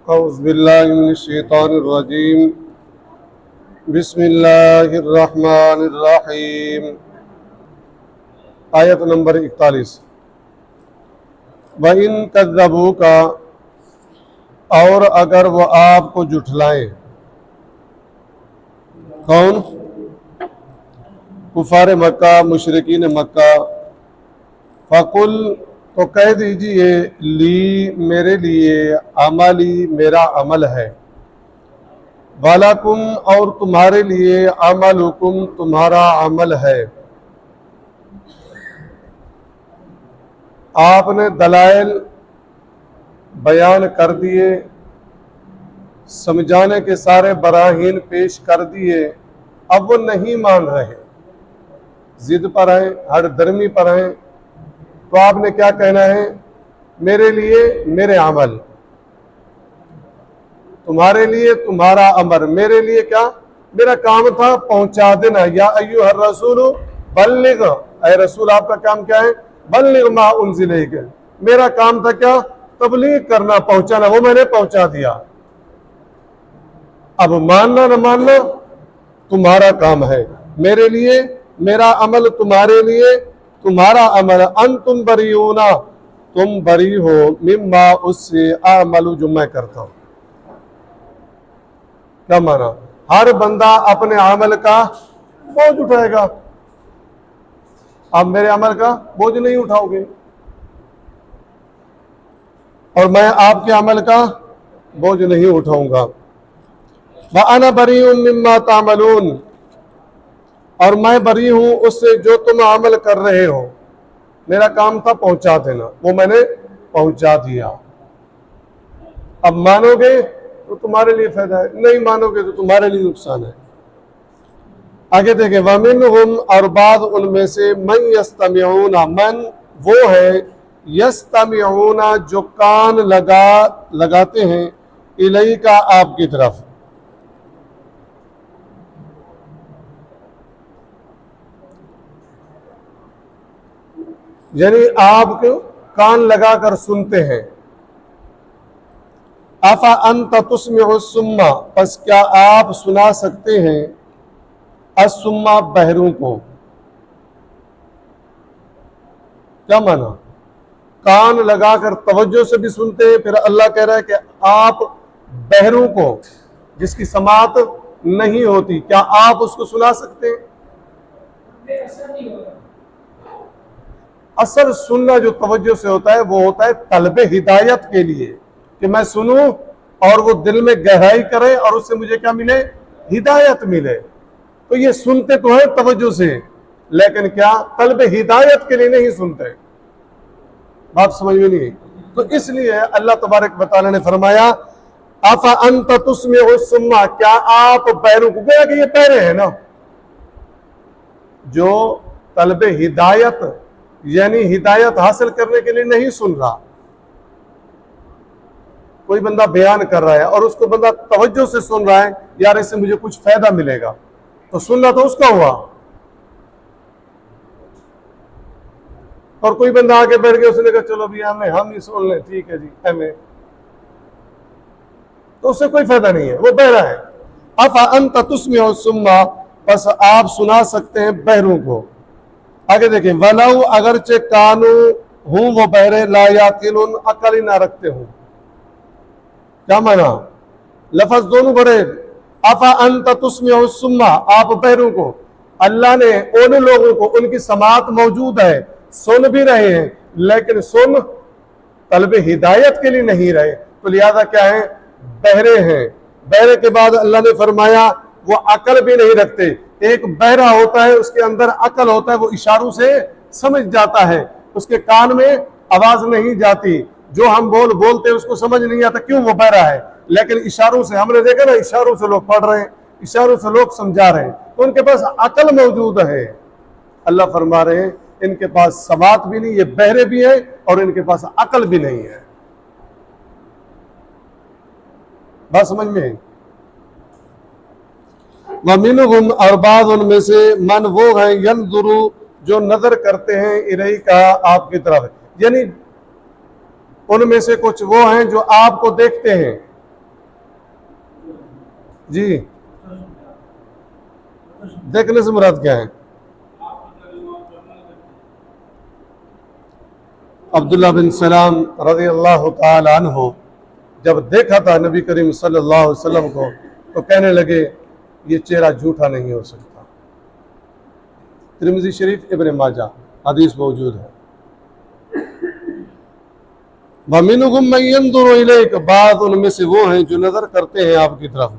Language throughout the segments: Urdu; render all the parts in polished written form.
اعوذ باللہ من الشیطان الرجیم بسم اللہ الرحمن الرحیم آیت نمبر 41 وَإِن كَذَّبُوكَ اور اگر وہ آپ کو جھٹلائیں کون؟ کفار مکہ، مشرکین مکہ فَقُلْ تو کہہ دیجئے لی میرے لیے عملی میرا عمل ہے وَلَكُمْ اور تمہارے لیے عملکم تمہارا عمل ہے۔ آپ نے دلائل بیان کر دیے، سمجھانے کے سارے براہین پیش کر دیے، اب وہ نہیں مان رہے، ضد پر ہیں، ہر درمی پر ہیں، تو آپ نے کیا کہنا ہے؟ میرے لیے میرے عمل، تمہارے لیے تمہارا امر، میرے لیے کیا؟ میرا کام تھا پہنچا دینا، یا ایھا الرسول بلغ، اے رسول آپ کا کام کیا ہے؟ بلغ ما انزل الیک، میرا کام تھا کیا؟ تبلیغ کرنا، پہنچانا، وہ میں نے پہنچا دیا، اب ماننا نہ ماننا تمہارا کام ہے، میرے لیے میرا عمل، تمہارے لیے تمہارا عمل، انتم بریئون تم بری ہو، مما اس سے اعمل جو میں کرتا ہوں۔ کیا مانا؟ ہر بندہ اپنے عمل کا بوجھ اٹھائے گا، آپ میرے عمل کا بوجھ نہیں اٹھاؤ گے، اور میں آپ کے عمل کا بوجھ نہیں اٹھاؤں گا۔ وَأَنَا بَرِيءٌ مِّمَّا تَعْمَلُونَ اور میں بری ہوں اس سے جو تم عمل کر رہے ہو، میرا کام تھا پہنچا دینا، وہ میں نے پہنچا دیا، اب مانو گے تو تمہارے لیے فائدہ ہے، نہیں مانو گے تو تمہارے لیے نقصان ہے۔ آگے دیکھیں وَمِنْهُمْ اور بعض ان میں سے مَن يَسْتَمِعُونَ من وہ ہے يَسْتَمِعُونَ جو کان لگاتے ہیں الیک آپ کی طرف، یعنی آپ کو کان لگا کر سنتے ہیں۔ اَفَأَنْتَ تُسْمِعُ الصُّمَّ پس کیا آپ سنا سکتے ہیں الصُّمَّ بہروں کو؟ کیا مانا؟ کان لگا کر توجہ سے بھی سنتے ہیں، پھر اللہ کہہ رہا ہے کہ آپ بہروں کو جس کی سماعت نہیں ہوتی، کیا آپ اس کو سنا سکتے ہیں؟ اصل سننا جو توجہ سے ہوتا ہے وہ ہوتا ہے طلب ہدایت کے لیے، کہ میں سنوں اور وہ دل میں گہرائی کرے اور اس سے مجھے کیا ملے؟ ہدایت ملے، تو یہ سنتے تو ہیں توجہ سے، لیکن کیا طلب ہدایت کے لیے نہیں سنتے، بات سمجھ میں نہیں ہے۔ تو اس لیے اللہ تبارک و تعالی نے فرمایا اَفَأَنْتَ تُسْمِعُ الصُّمَّ کیا آپ بہروں کو، گویا کہ یہ بہرے ہیں نا، جو طلب ہدایت یعنی ہدایت حاصل کرنے کے لیے نہیں سن رہا، کوئی بندہ بیان کر رہا ہے اور اس کو بندہ توجہ سے سن رہا ہے، یار اس سے مجھے کچھ فائدہ ملے گا، تو سننا تو اس کا ہوا، اور کوئی بندہ آگے بیٹھ گیا اس نے کہا چلو بھی ہم ہی سن لیں، ٹھیک ہے جی ہمیں، تو اس سے کوئی فائدہ نہیں ہے، وہ بہرا ہے۔ اَفَأَنْتَ تُسْمِعُ الصُّمَّ بس آپ سنا سکتے ہیں بہروں کو۔ آگے دیکھیں وَلَوْ اگرچہ کانوا ہوں وہ بہرے لا یعقلون عقل ہی نہ رکھتے ہوں، کیا مانا؟ لفظ دونوں بڑے، اَفَأَنْتَ تُسْمِعُ الصُّمَّ آپ بہروں کو، اللہ نے ان لوگوں کو، ان کی سماعت موجود ہے، سن بھی رہے ہیں، لیکن سن طلب ہدایت کے لیے نہیں رہے، تو لہذا کیا ہے؟ بہرے ہیں۔ بہرے کے بعد اللہ نے فرمایا وہ عقل بھی نہیں رکھتے۔ ایک بہرا ہوتا ہے اس کے اندر عقل ہوتا ہے، وہ اشاروں سے سمجھ جاتا ہے، اس کے کان میں آواز نہیں جاتی، جو ہم بولتے ہیں اس کو سمجھ نہیں آتا، کیوں؟ وہ بہرا ہے، لیکن اشاروں سے ہم نے دیکھا نا، اشاروں سے لوگ پڑھ رہے ہیں، اشاروں سے لوگ سمجھا رہے ہیں، تو ان کے پاس عقل موجود ہے۔ اللہ فرما رہے ہیں ان کے پاس سماعت بھی نہیں، یہ بہرے بھی ہیں اور ان کے پاس عقل بھی نہیں ہے، بات سمجھ میں ہے۔ وَمِنْهُمْ اور بعض ان میں سے من وہ ہیں ينظر جو نظر کرتے ہیں الیک آپ کی طرف، یعنی ان میں سے کچھ وہ ہیں جو آپ کو دیکھتے ہیں، جی دیکھنے سے مراد کیا ہے؟ عبداللہ بن سلام رضی اللہ تعالی عنہ جب دیکھا تھا نبی کریم صلی اللہ علیہ وسلم کو تو کہنے لگے یہ چہرہ جھوٹا نہیں ہو سکتا۔ ترمذی شریف، ابن ماجہ حدیث موجود ہے۔ وَمِنْهُمْ مَنْ يَنْظُرُ إِلَيْكَ، بعض ان میں سے وہ ہیں جو نظر کرتے ہیں آپ کی طرف۔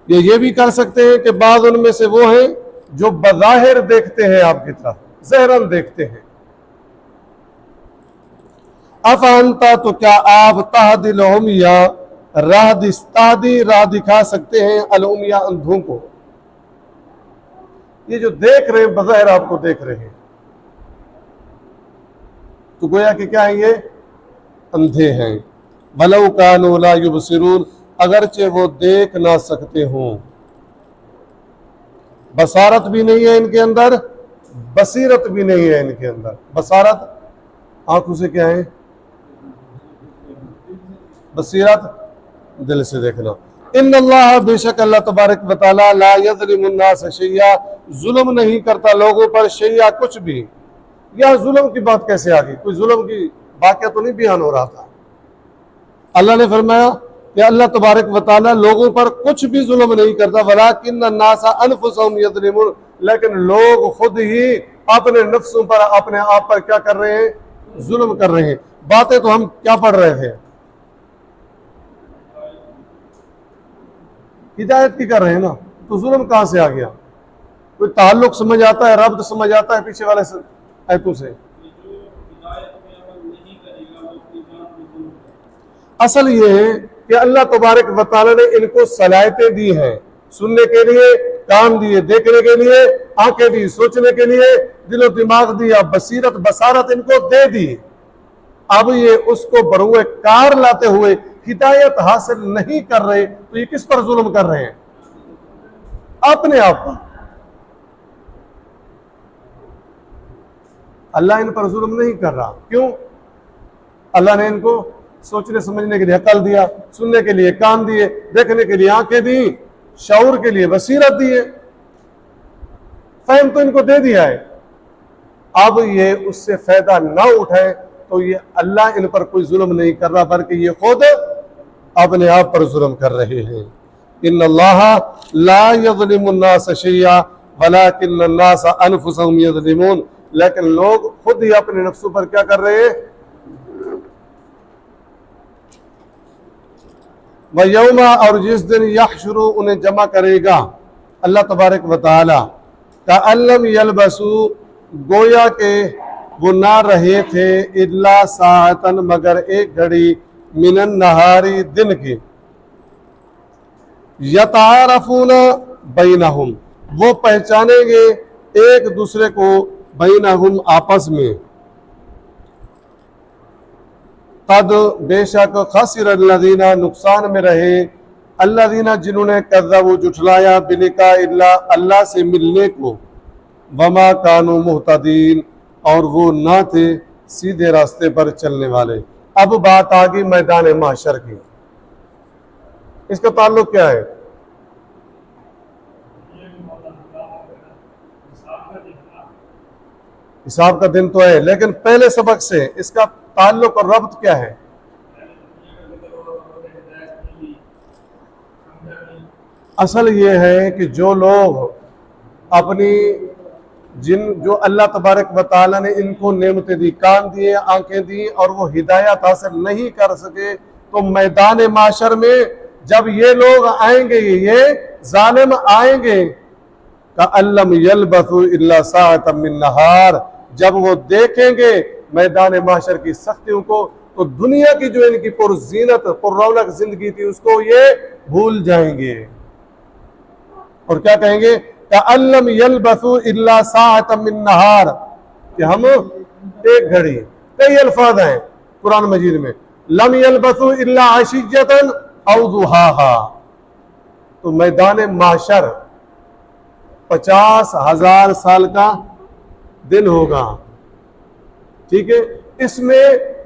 یہ بھی کر سکتے ہیں کہ بعض ان میں سے وہ ہیں جو بظاہر دیکھتے ہیں آپ کی طرف، ظاہراً دیکھتے ہیں۔ افانتا، تو کیا آپ تہدی العمیٰ، راہ دکھا سکتے ہیں العمیٰ، اندھوں کو؟ یہ جو دیکھ رہے ہیں بظاہر آپ کو دیکھ رہے ہیں تو گویا کہ کیا ہیں؟ یہ اندھے ہیں۔ وَلَوْ كَانُوا لَا يُبْصِرُونَ، اگرچہ وہ دیکھ نہ سکتے ہوں، بصارت بھی نہیں ہے ان کے اندر، بصیرت بھی نہیں ہے ان کے اندر۔ بصارت آنکھوں سے کیا ہے، بصیرت دل سے دیکھنا۔ ان اللہ، بے شک اللہ تبارک و تعالی، لا یظلم الناس شیئا، ظلم نہیں کرتا لوگوں پر شیئا، کچھ بھی۔ یا ظلم کی بات کیسے آ گئی؟ کوئی ظلم کی واقعہ تو نہیں بیان ہو رہا تھا۔ اللہ نے فرمایا کہ اللہ تبارک و تعالی لوگوں پر کچھ بھی ظلم نہیں کرتا، ولیکن الناس انفسهم یظلمون، لیکن لوگ خود ہی اپنے نفسوں پر، اپنے آپ پر کیا کر رہے ہیں؟ ظلم کر رہے ہیں۔ باتیں تو ہم کیا پڑھ رہے تھے؟ ہدایت کی کر رہے ہیں نا، تو ظلم کہاں سے آ گیا؟ کوئی تعلق سمجھ آتا ہے، ربط سمجھ آتا ہے پیچھے والے آیتوں سے؟ اصل یہ ہے کہ اللہ تبارک و تعالی نے ان کو صلاحیتیں دی ہیں، سننے کے لیے کان دیے، دیکھنے کے لیے آنکھیں دی، سوچنے کے لیے دل و دماغ دیا، بصیرت بصارت ان کو دے دی۔ اب یہ اس کو بروئے کار لاتے ہوئے ہدایت حاصل نہیں کر رہے تو یہ کس پر ظلم کر رہے ہیں؟ اپنے آپ پر۔ اللہ ان پر ظلم نہیں کر رہا، کیوں؟ اللہ نے ان کو سوچنے سمجھنے کے لیے عقل دیا، سننے کے لیے کان دیے، دیکھنے کے لیے آنکھیں دی، شعور کے لیے بصیرت دیے، فہم تو ان کو دے دیا ہے۔ اب یہ اس سے فائدہ نہ اٹھائے تو یہ اللہ ان پر کوئی ظلم نہیں کر رہا، بلکہ یہ خود اپنے آپ پر ظلم کر رہے ہیں۔ ان اللہ لا یظلم الناس شیئا ولکن الناس انفسهم یظلمون، لیکن لوگ خود ہی اپنے نفسوں پر کیا کر رہے ہیں؟ وَيَوْمَ، اور جس دن یحشر، انہیں جمع کرے گا اللہ تبارک و تعالی، کأن لم یلبثوا، گویا کہ وہ نہ رہے تھے، الا ساعۃ، مگر ایک گھڑی، من النہار، دن کی، یتعارفون بینہم، وہ پہچانیں گے ایک دوسرے کو، بینہم، آپس میں، قد، بے شک، خسر الذین، نقصان میں رہے، الذین، جنہوں نے کذبوا، جھٹلایا، بلقاء اللہ، اللہ سے ملنے کو، وما کانوا مہتدین، اور وہ نہ تھے سیدھے راستے پر چلنے والے۔ اب بات آگئی میدان محشر کی، اس کا تعلق کیا ہے؟ حساب کا دن تو ہے، لیکن پہلے سبق سے اس کا تعلق اور ربط کیا ہے؟ اصل یہ ہے کہ جو لوگ اپنی جو اللہ تبارک و تعالیٰ نے ان کو نعمتیں دی، کان دیے، آنکھیں دی، اور وہ ہدایت حاصل نہیں کر سکے، تو میدان معاشر میں جب یہ لوگ آئیں گے، یہ ظالم آئیں گے، کأن لم یلبثوا الا ساعۃ من نہار، جب وہ دیکھیں گے میدان معاشر کی سختیوں کو تو دنیا کی جو ان کی پرزینت پر رونق زندگی تھی اس کو یہ بھول جائیں گے، اور کیا کہیں گے؟ کأن لم یلبثوا الا ساعۃ من نہار، کہ ہم ایک گھڑی، کئی الفاظ ہیں قرآن مجید میں، لم یلبثوا الا عشیۃ او ضحاھا، تو میدان معاشر 50,000 سال کا دن ہوگا، ٹھیک ہے؟ اس میں